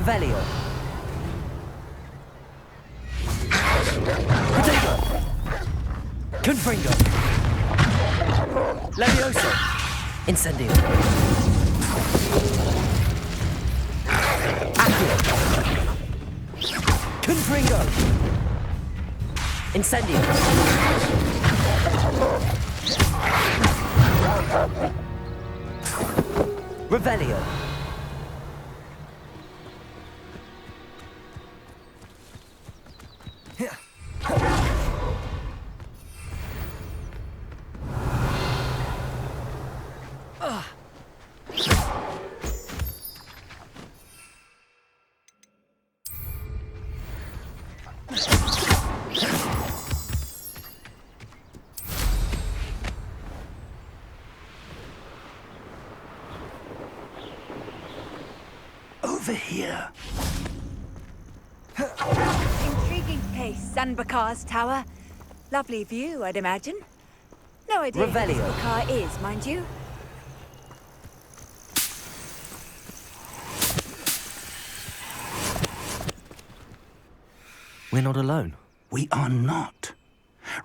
Revelio. Potato. Confringo. Levioso. Incendio. Accio. Confringo. Incendio. Revelio. Over here. Intriguing place, Sanbakar's tower. Lovely view, I'd imagine. No idea who Revelio. this Bakar is, mind you. We're not alone. We are not.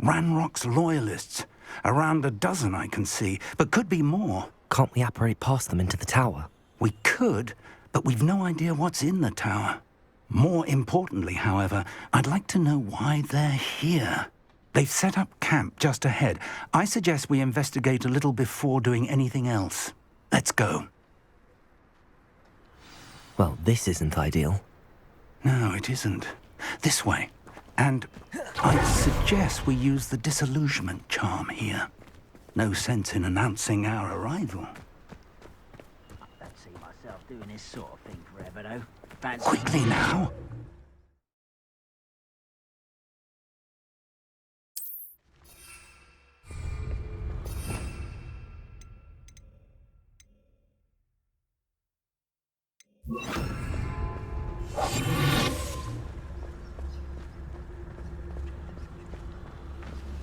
Ranrock's loyalists. Around a dozen I can see, but could be more. Can't we apparate past them into the tower? We could, but we've no idea what's in the tower. More importantly, however, I'd like to know why they're here. They've set up camp just ahead. I suggest we investigate a little before doing anything else. Let's go. Well, this isn't ideal. No, it isn't. This way. And I'd suggest we use the disillusionment charm here. No sense in announcing our arrival. I don't see myself doing this sort of thing forever, though. Fancy. Quickly now.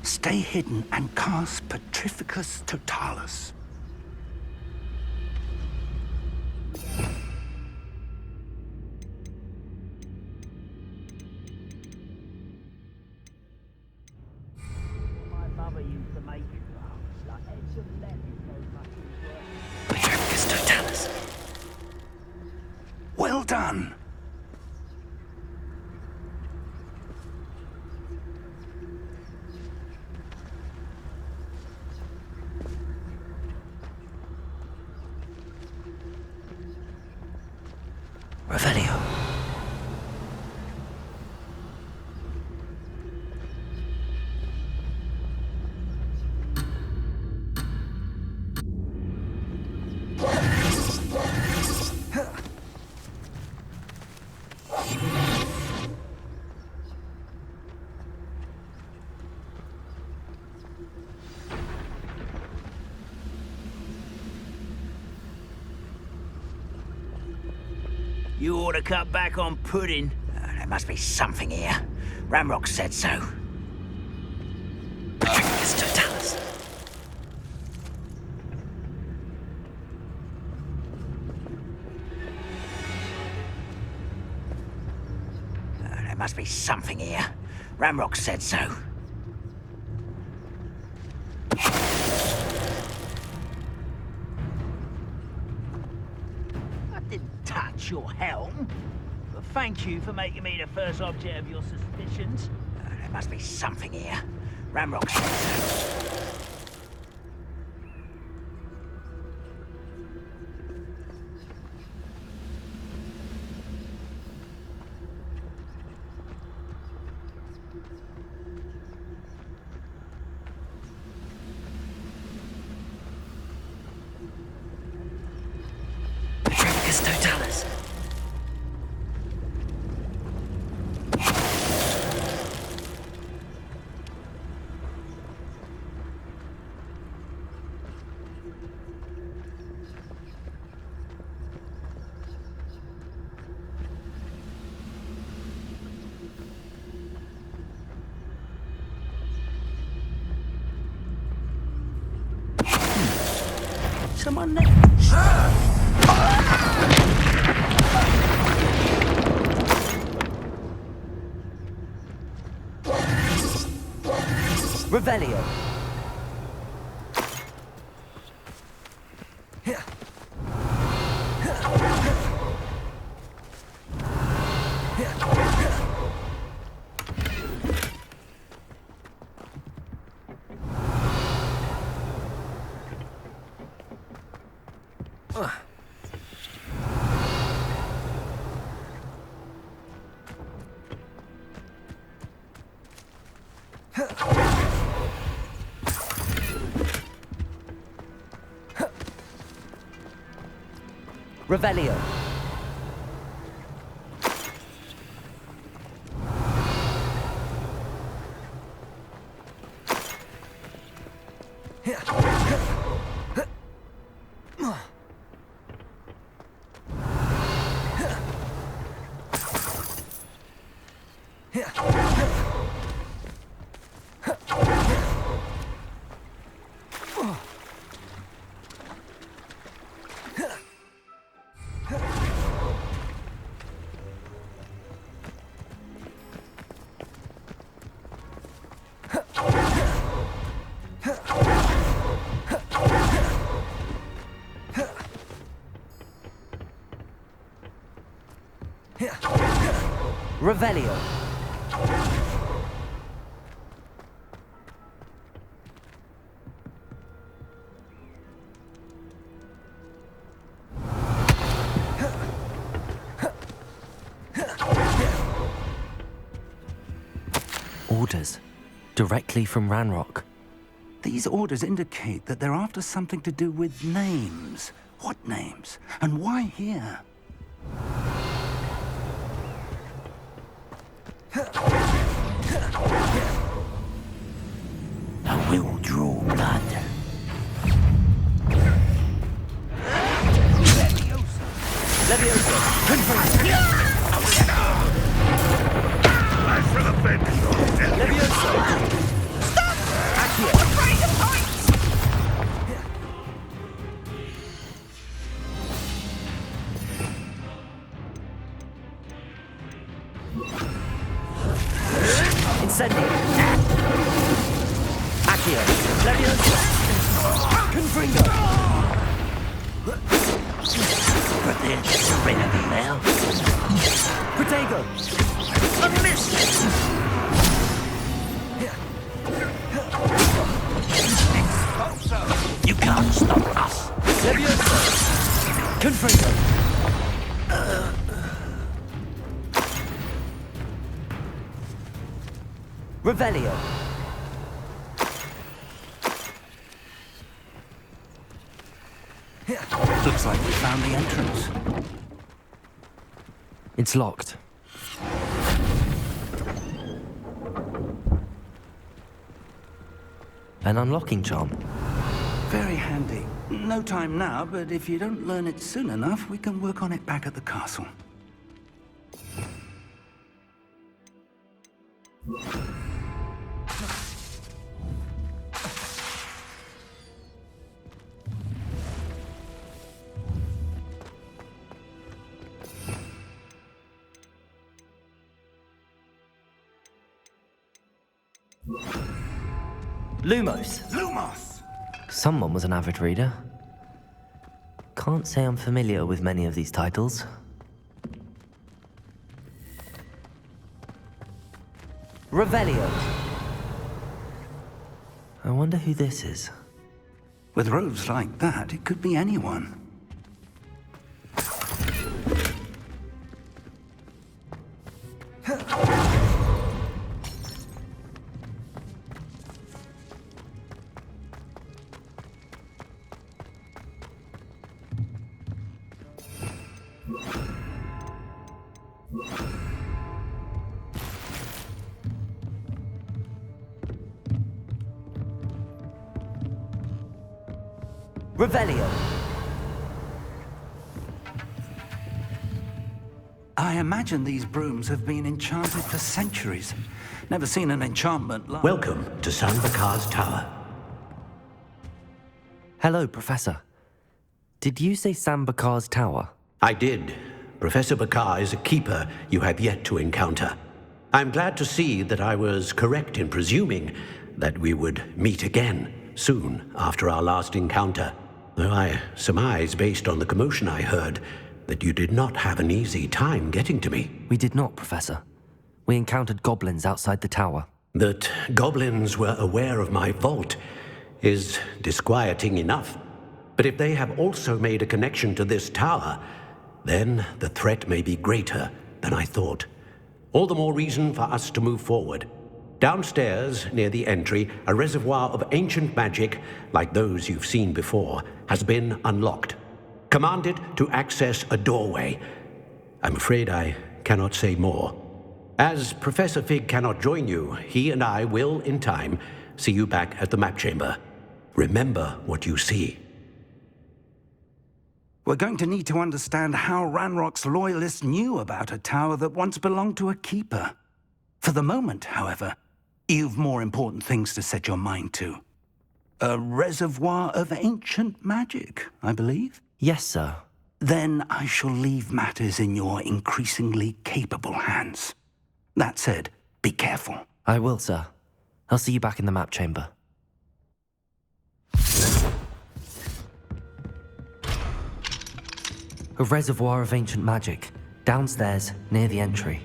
Stay hidden and cast Petrificus Totalis. My mother used to make like eggs of lemon, so much as Petrificus Totalis. Well done. Revelio. You ought to cut back on pudding. There must be something here. Ramrock said so. Petrificus Totalis. There must be something here. Ramrock said so. I didn't touch your helm. But thank you for making me the first object of your suspicions. There must be something here. Ramrock said so. Petrificus Totalis. Someone there. Revelio. Revelio. Revelio. Orders. Directly from Ranrock. These orders indicate that they're after something to do with names. What names? And why here? I will draw blood. Leviosa. Leviosa. Stop! Accio. Break the points! Incendio. Accio. Leviosa. Confringo. Prepare to serenity now. Protego. A miss! You can't stop us. Leviosa. Confringo. Revelio. Looks like we found the entrance. It's locked. An unlocking charm. Very handy. No time now, but if you don't learn it soon enough, we can work on it back at the castle. Lumos. Lumos! Someone was an avid reader. Can't say I'm familiar with many of these titles. Revelio. I wonder who this is. With robes like that, it could be anyone. Revelio. I imagine these brooms have been enchanted for centuries. Never seen an enchantment like... Welcome to Sanbakar's Tower. Hello, Professor. Did you say Sambakar's Tower? I did. Professor Bakar is a keeper you have yet to encounter. I'm glad to see that I was correct in presuming that we would meet again soon after our last encounter. Though I surmise, based on the commotion I heard, that you did not have an easy time getting to me. We did not, Professor. We encountered goblins outside the tower. That goblins were aware of my vault is disquieting enough. But if they have also made a connection to this tower, then the threat may be greater than I thought. All the more reason for us to move forward. Downstairs, near the entry, a reservoir of ancient magic, like those you've seen before, has been unlocked. Command it to access a doorway. I'm afraid I cannot say more. As Professor Fig cannot join you, he and I will, in time, see you back at the map chamber. Remember what you see. We're going to need to understand how Ranrock's loyalists knew about a tower that once belonged to a keeper. For the moment, however, you've more important things to set your mind to. A reservoir of ancient magic, I believe? Yes, sir. Then I shall leave matters in your increasingly capable hands. That said, be careful. I will, sir. I'll see you back in the map chamber. A reservoir of ancient magic, downstairs, near the entry.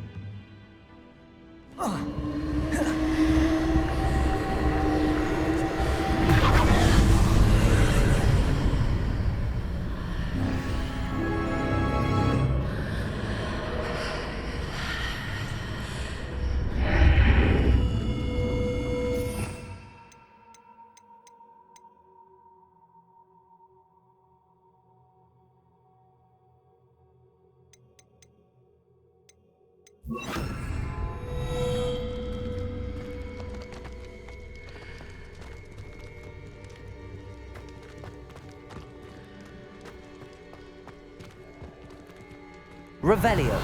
Revelio.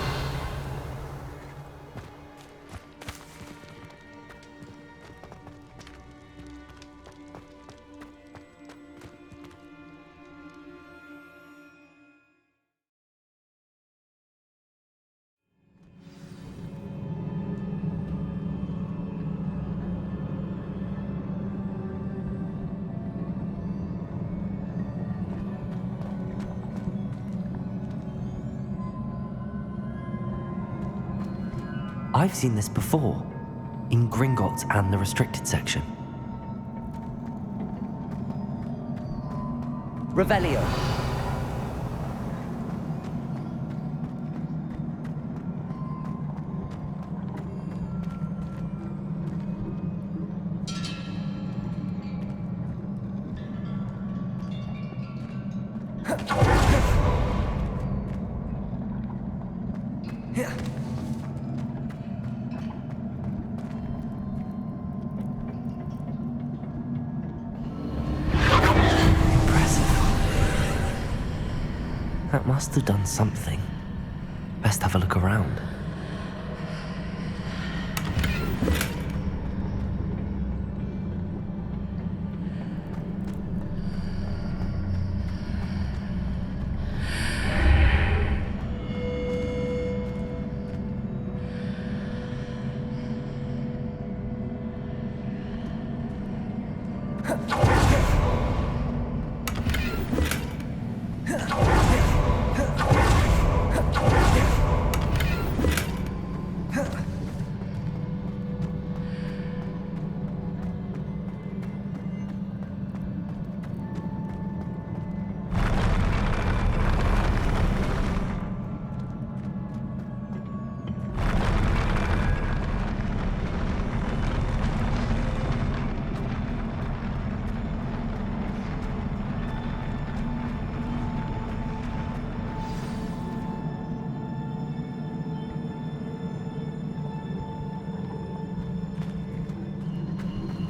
I've seen this before, in Gringotts and the restricted section. Revelio. That must have done something. Best have a look around.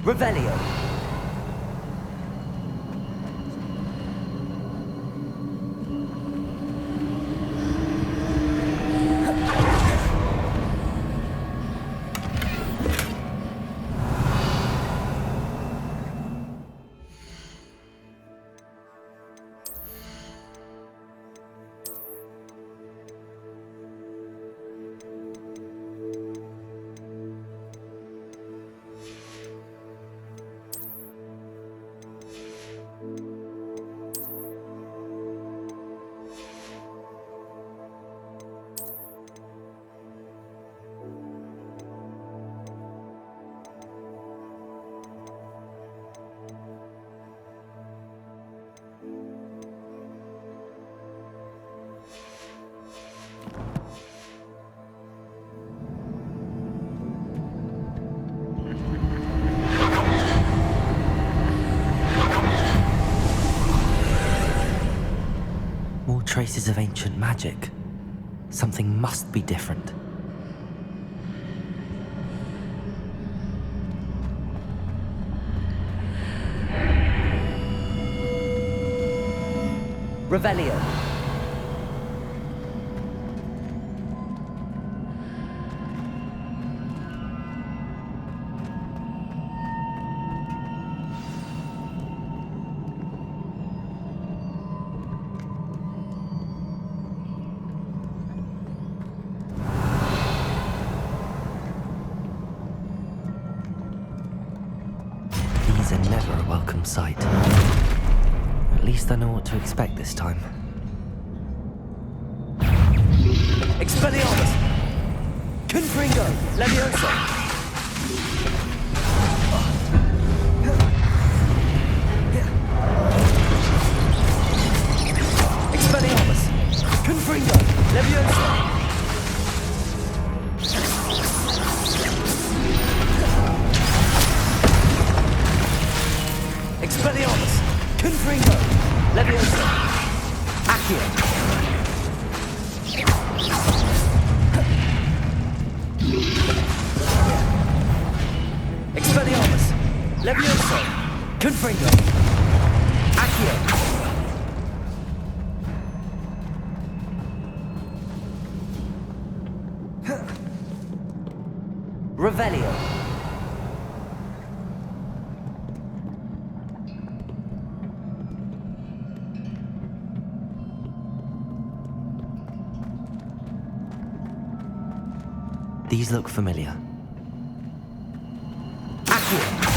Revelio. traces of ancient magic. Something must be different. Revelio. These are never a welcome sight. At least I know what to expect this time. Expelliarmus! Confringo! Levioso! Expelliarmus! Confringo! Levioso! Expelliarmus! Confringo! Levioso! Accio! Expelliarmus! Levioso! Confringo! Accio! Revelio! These look familiar. Accio!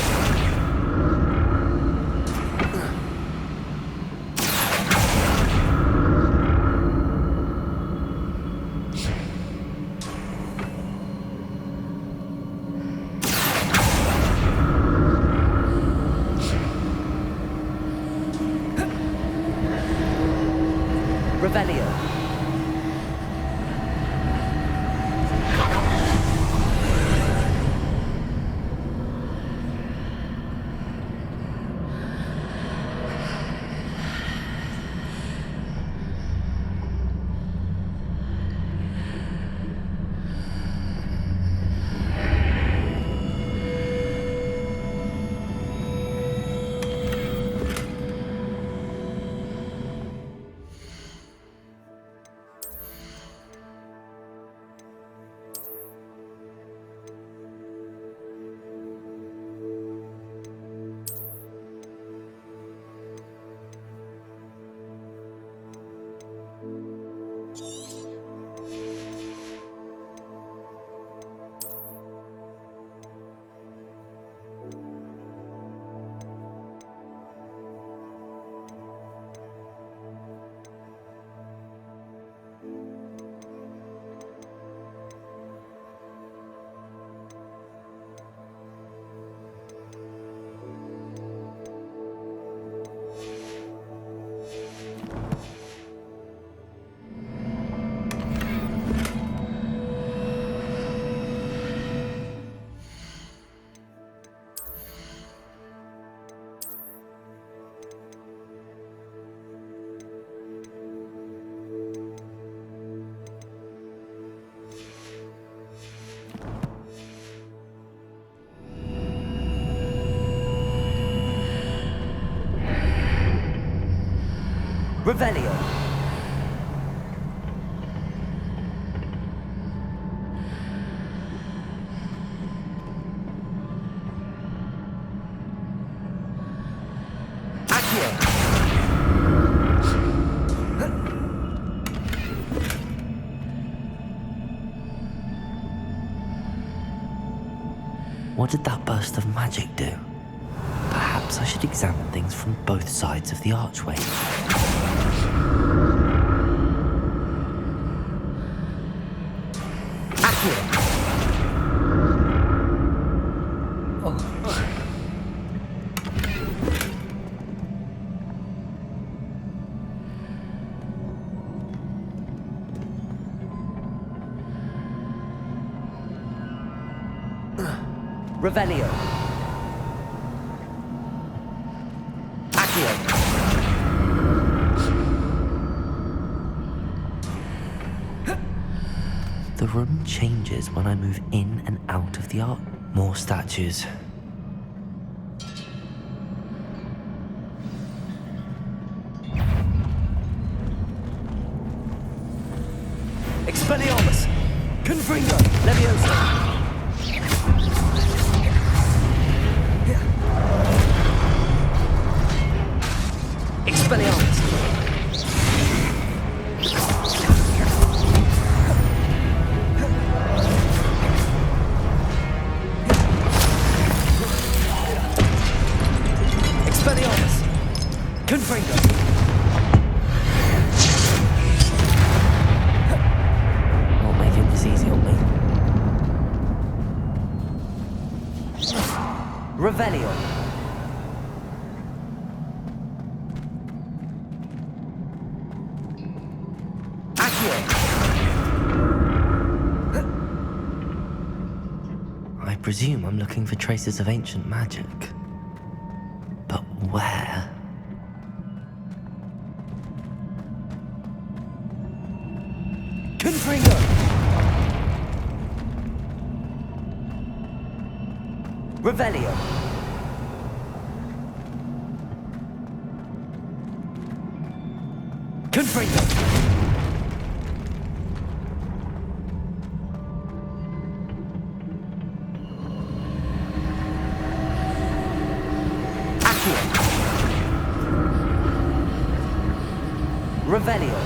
Revelio. Revelio. Accio. What did that burst of magic do? Perhaps I should examine things from both sides of the archway. Revelio. Accio. room changes when I move in and out of the art. More statues. Expelliarmus! Confringo! Leviosa! Expelliarmus! Expelliarmus! Confringo! Not making this easy on me. Revelio. I presume I'm looking for traces of ancient magic. But where? Confringo! Revelio. Confringo! Revelio.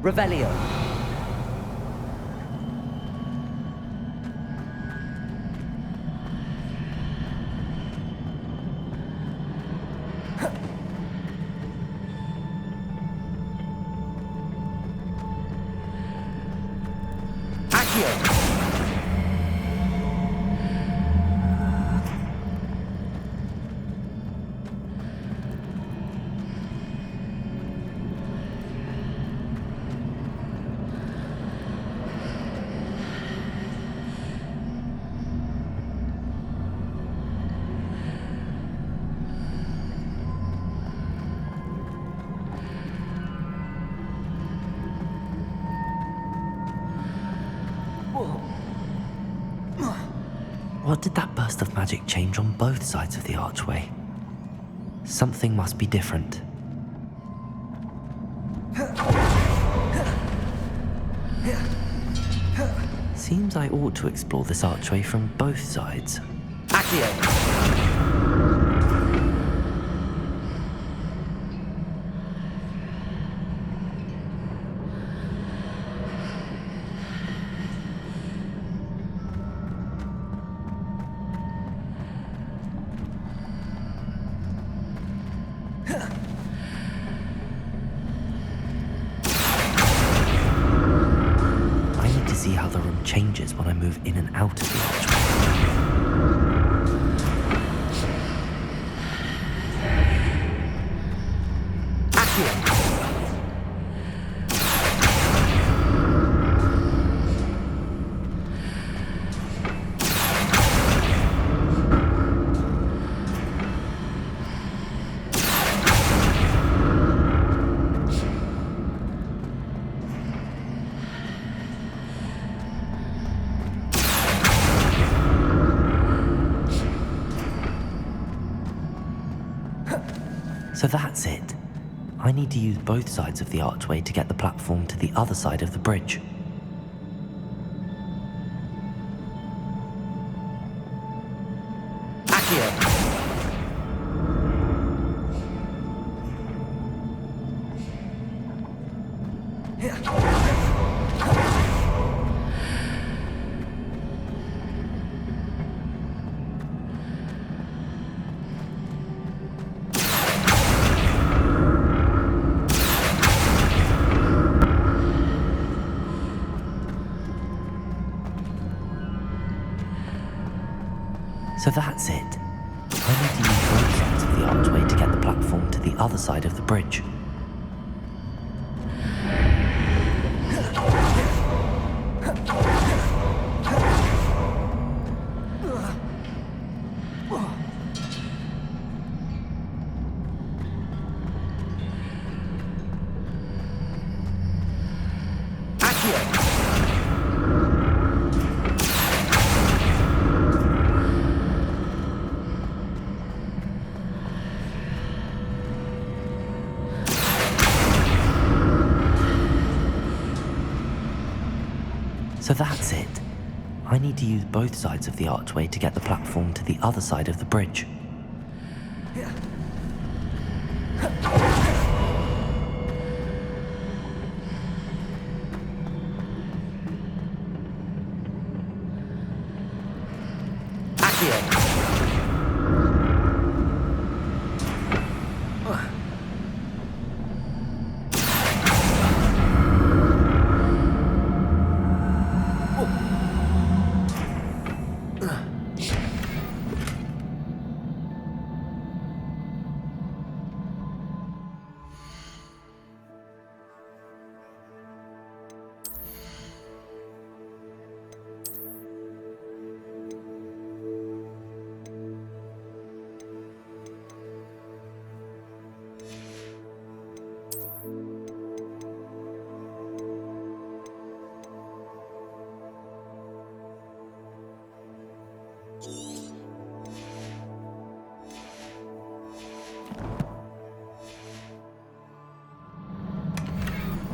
Revelio. What did that burst of magic change on both sides of the archway? Something must be different. Seems I ought to explore this archway from both sides. See how the room changes when I move in and out of the So that's it. I need to use both sides of the archway to get the platform to the other side of the bridge. So that's it. I need to use both sides of the archway to get the platform to the other side of the bridge. So that's it. I need to use both sides of the archway to get the platform to the other side of the bridge.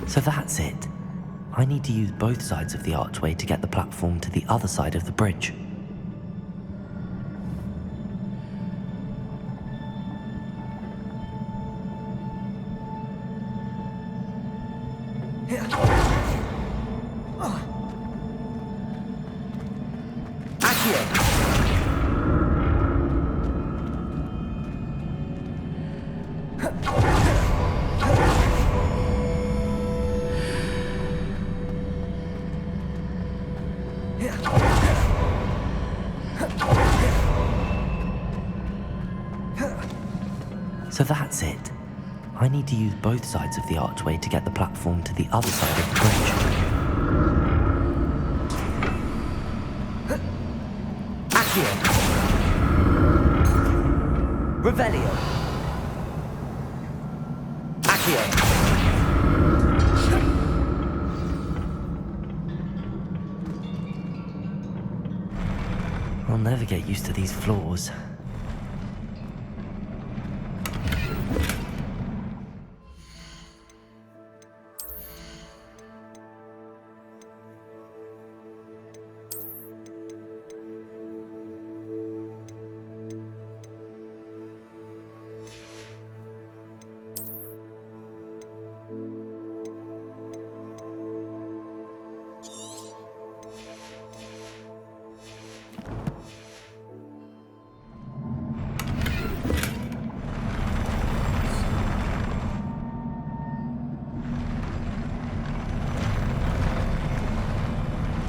So that's it. I need to use both sides of the archway to get the platform to the other side of the bridge. So that's it. I need to use both sides of the archway to get the platform to the other side of the bridge. Accio. Revelio. Accio. I'll never get used to these floors.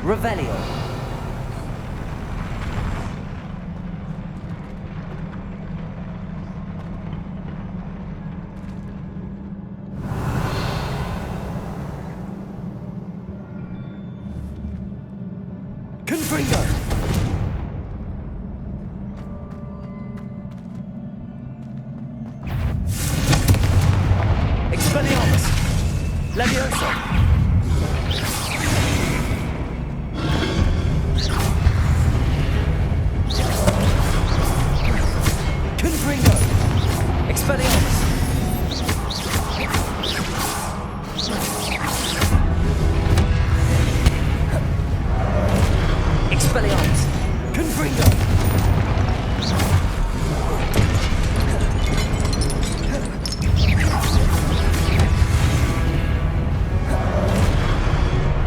Revelio. Confringo. Expelliarmus. Levioso. Expelliarmus! Expelliarmus! Confringo!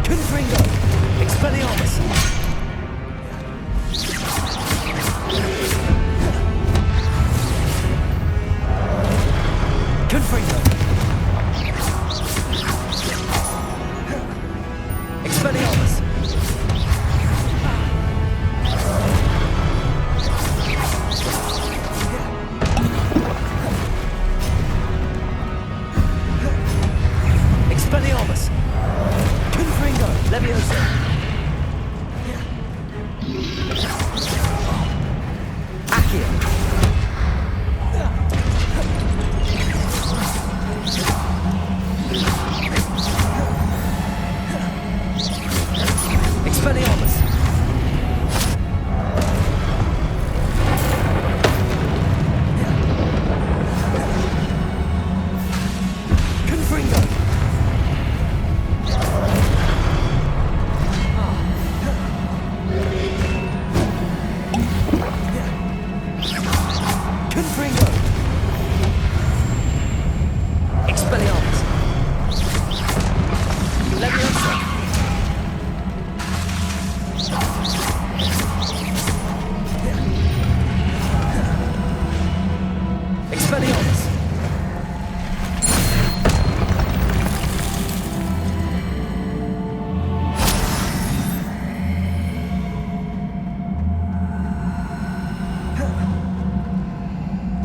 Confringo! Expelliarmus! Confringo! Expelliarmus!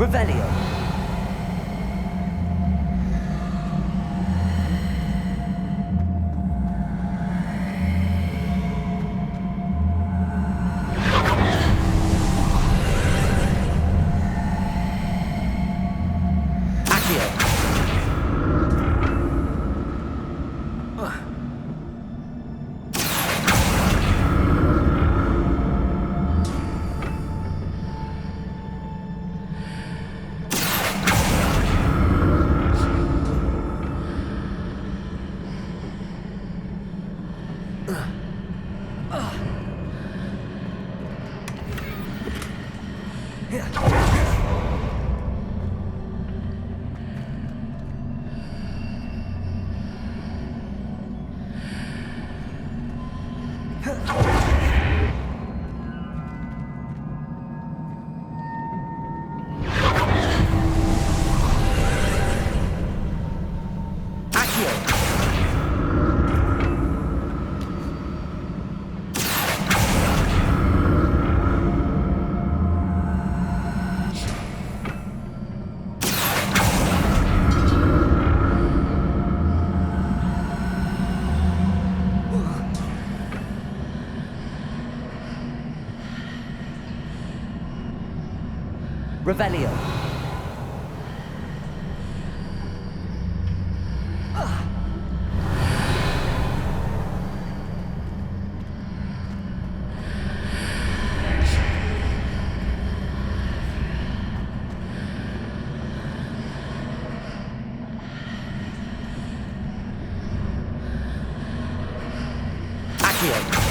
Revelio. Revelio. Accio.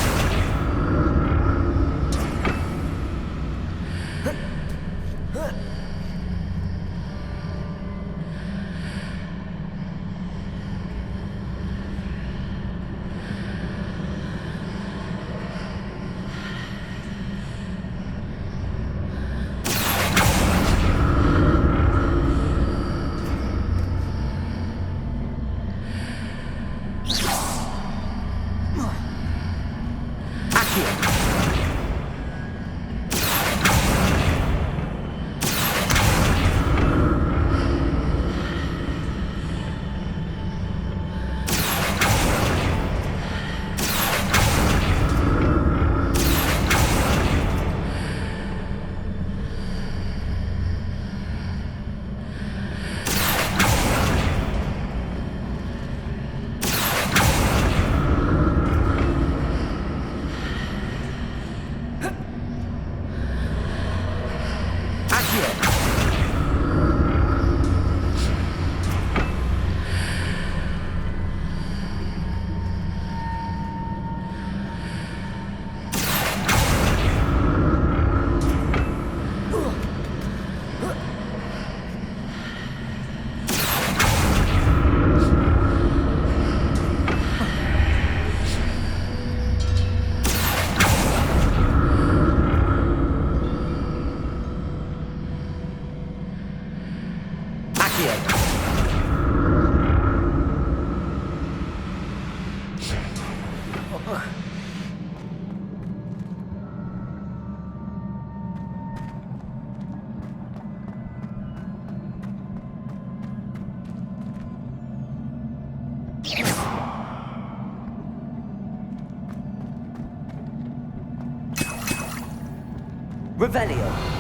Revelio.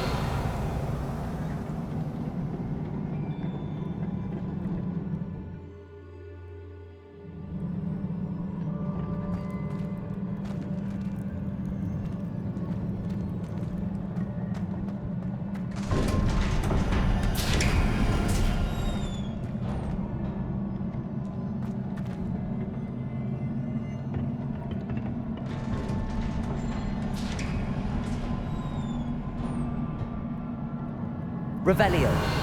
Revelio.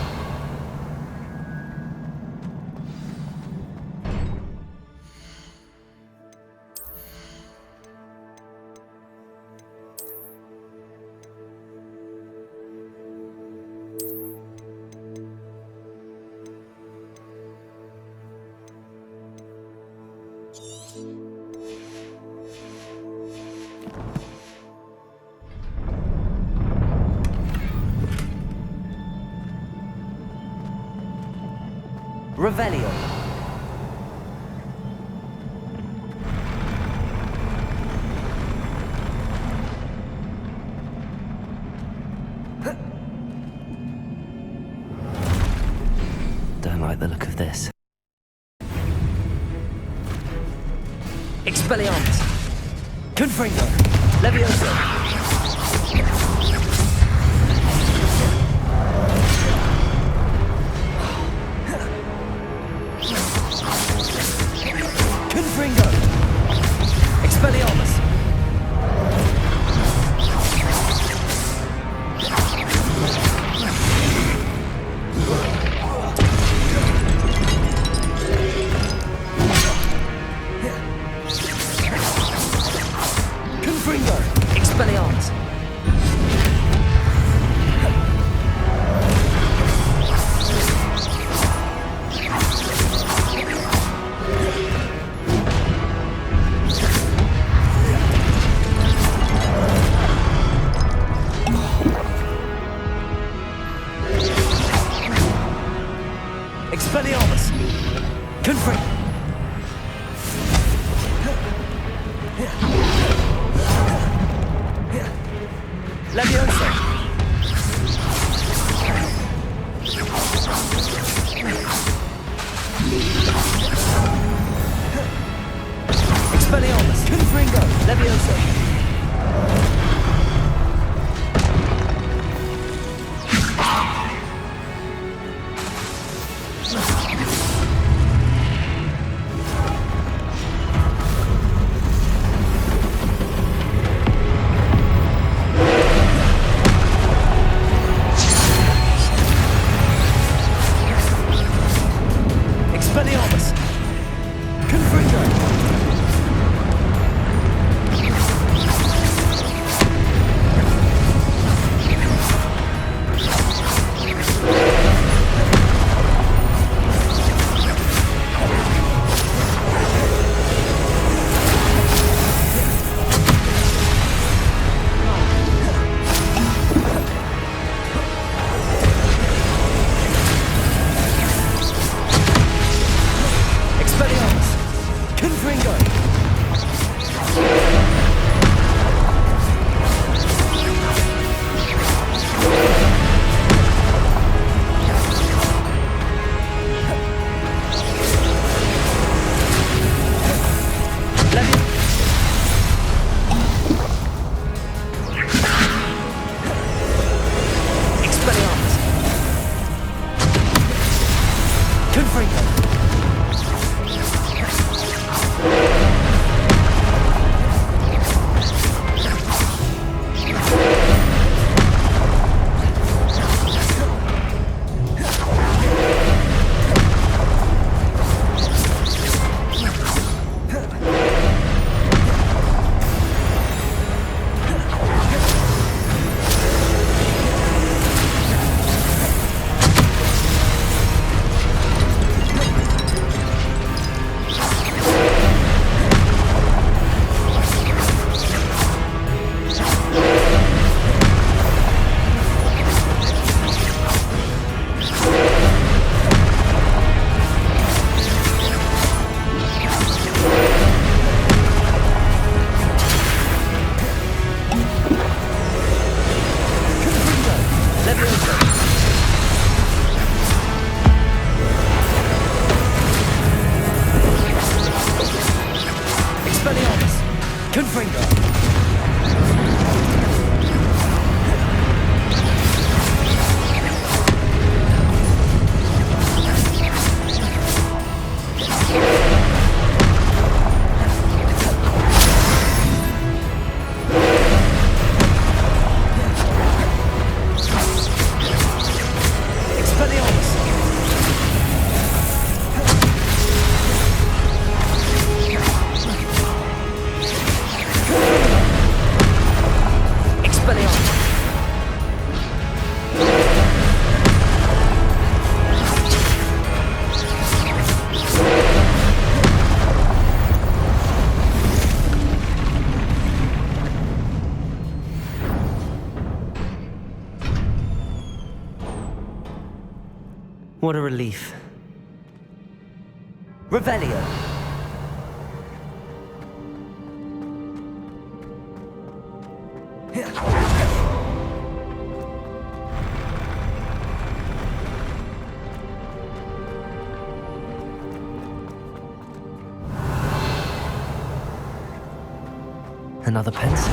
Revelio. Don't like the look of this. Expelliarmus. Confringo. Levioso. Confringo. Expelliarmus. Confringo. Expelliarmus. Expelliarmus. Confringo. Levioso. Expelliarmus. Confringo. Levioso. Expelliarmus. Confringo. Expelliarmus. Confringo. Expelliarmus. Confringo. Expelliarmus. Confringo. Expelliarmus. Expelliarmus. What a relief. Revelio. Another pencil.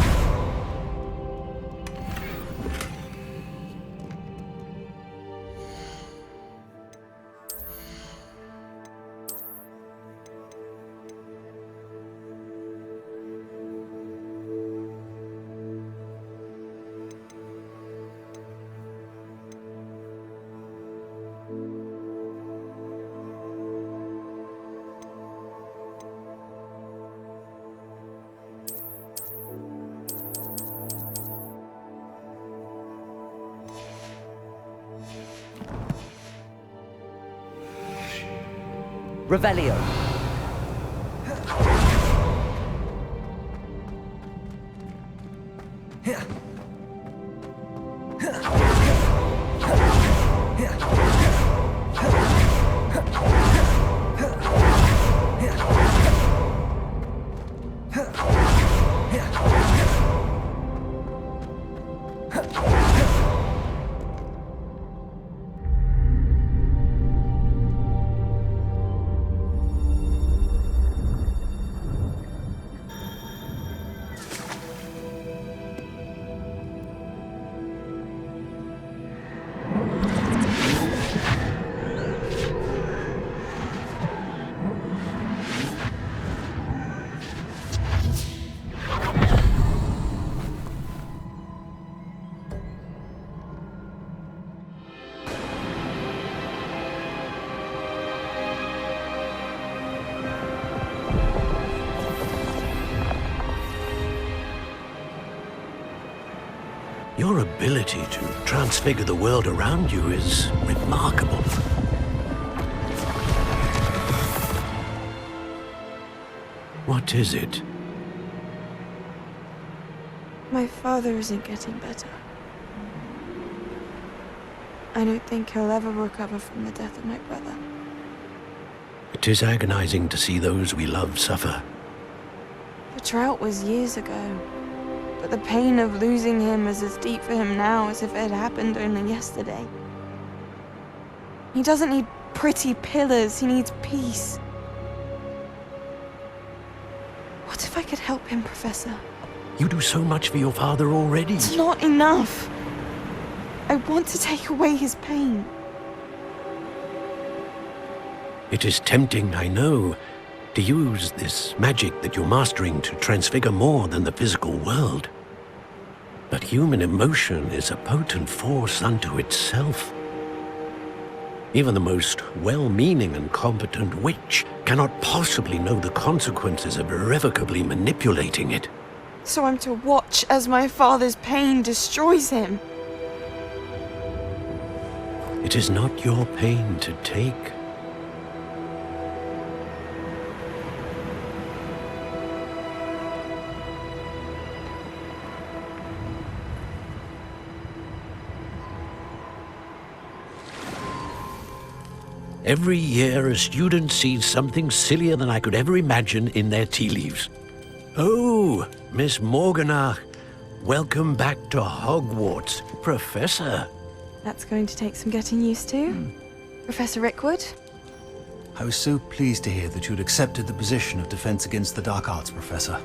Revelio. Your ability to transfigure the world around you is remarkable. What is it? My father isn't getting better. I don't think he'll ever recover from the death of my brother. It is agonizing to see those we love suffer. The drought was years ago, but the pain of losing him is as deep for him now as if it had happened only yesterday. He doesn't need pretty pillars, he needs peace. What if I could help him, Professor? You do so much for your father already. It's not enough. I want to take away his pain. It is tempting, I know, to use this magic that you're mastering to transfigure more than the physical world. But human emotion is a potent force unto itself. Even the most well-meaning and competent witch cannot possibly know the consequences of irrevocably manipulating it. So I'm to watch as my father's pain destroys him. It is not your pain to take. Every year, a student sees something sillier than I could ever imagine in their tea leaves. Oh, Miss Morganach, welcome back to Hogwarts, Professor. That's going to take some getting used to. Professor Rickwood? I was so pleased to hear that you'd accepted the position of Defense Against the Dark Arts, Professor.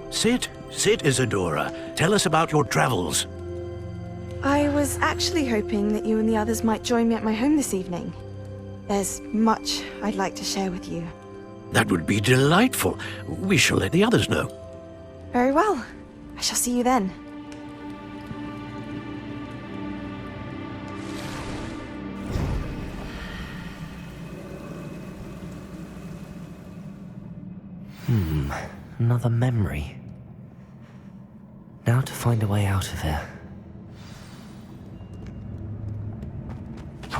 Sit, Isadora. Tell us about your travels. I was actually hoping that you and the others might join me at my home this evening. There's much I'd like to share with you. That would be delightful. We shall let the others know. Very well. I shall see you then. Another memory. Now to find a way out of here.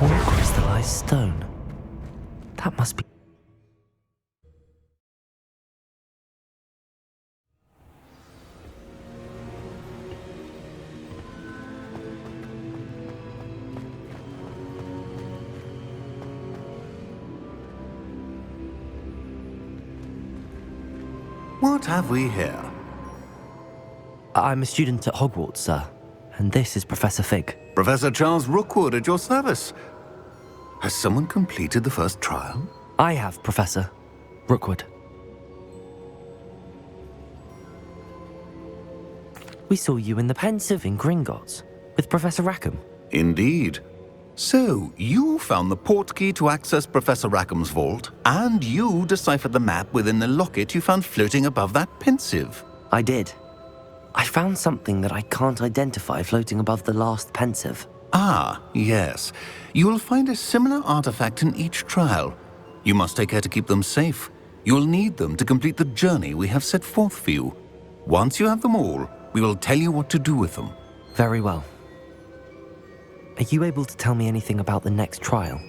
More crystallized stone. That must be... What have we here? I'm a student at Hogwarts, sir. And this is Professor Fig. Professor Charles Rookwood at your service. Has someone completed the first trial? I have, Professor Rookwood. We saw you in the Pensive in Gringotts with Professor Rackham. Indeed. So, you found the portkey to access Professor Rackham's vault, and you deciphered the map within the locket you found floating above that Pensive. I did. I found something that I can't identify floating above the last Pensive. Ah, yes. You will find a similar artifact in each trial. You must take care to keep them safe. You'll need them to complete the journey we have set forth for you. Once you have them all, we will tell you what to do with them. Very well. Are you able to tell me anything about the next trial?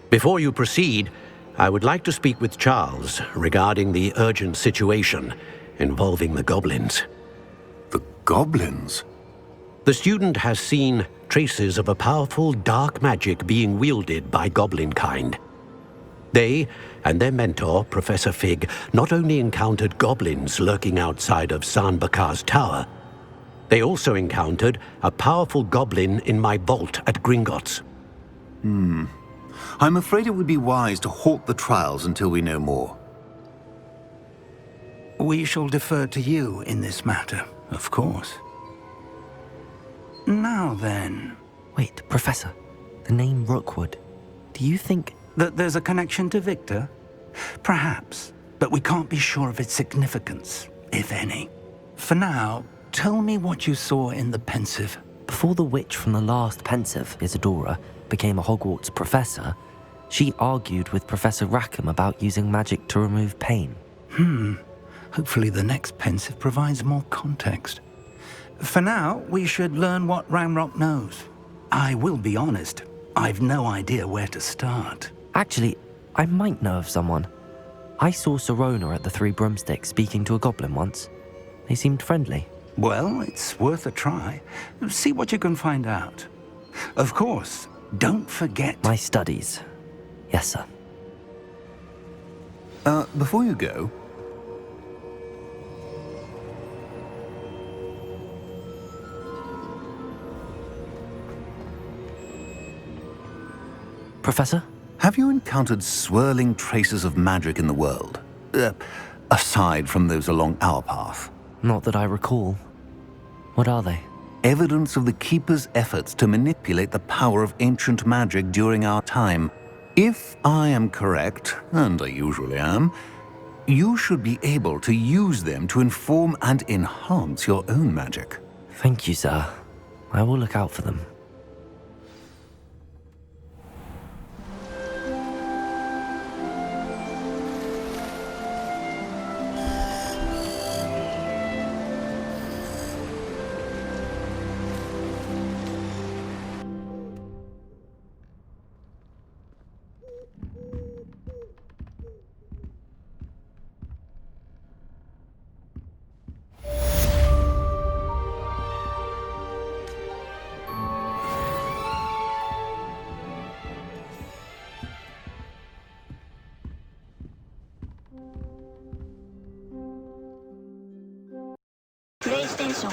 Before you proceed, I would like to speak with Charles regarding the urgent situation involving the goblins. The goblins? The student has seen traces of a powerful dark magic being wielded by goblin kind. They and their mentor, Professor Fig, not only encountered goblins lurking outside of San Bakar's tower, they also encountered a powerful goblin in my vault at Gringotts. I'm afraid it would be wise to halt the trials until we know more. We shall defer to you in this matter, of course. Now then... Wait, Professor. The name Rookwood. Do you think... that there's a connection to Victor? Perhaps, but we can't be sure of its significance, if any. For now, tell me what you saw in the Pensive. Before the witch from the last Pensive, Isadora, became a Hogwarts professor, she argued with Professor Rackham about using magic to remove pain. Hopefully the next Pensive provides more context. For now, we should learn what Ranrock knows. I will be honest, I've no idea where to start. Actually, I might know of someone. I saw Sirona at the Three Broomsticks speaking to a goblin once. They seemed friendly. Well, it's worth a try. See what you can find out. Of course, don't forget... My studies. Yes, sir. Before you go... Professor? Have you encountered swirling traces of magic in the world? Aside from those along our path? Not that I recall. What are they? Evidence of the Keeper's efforts to manipulate the power of ancient magic during our time. If I am correct, and I usually am, you should be able to use them to inform and enhance your own magic. Thank you, sir. I will look out for them. PlayStation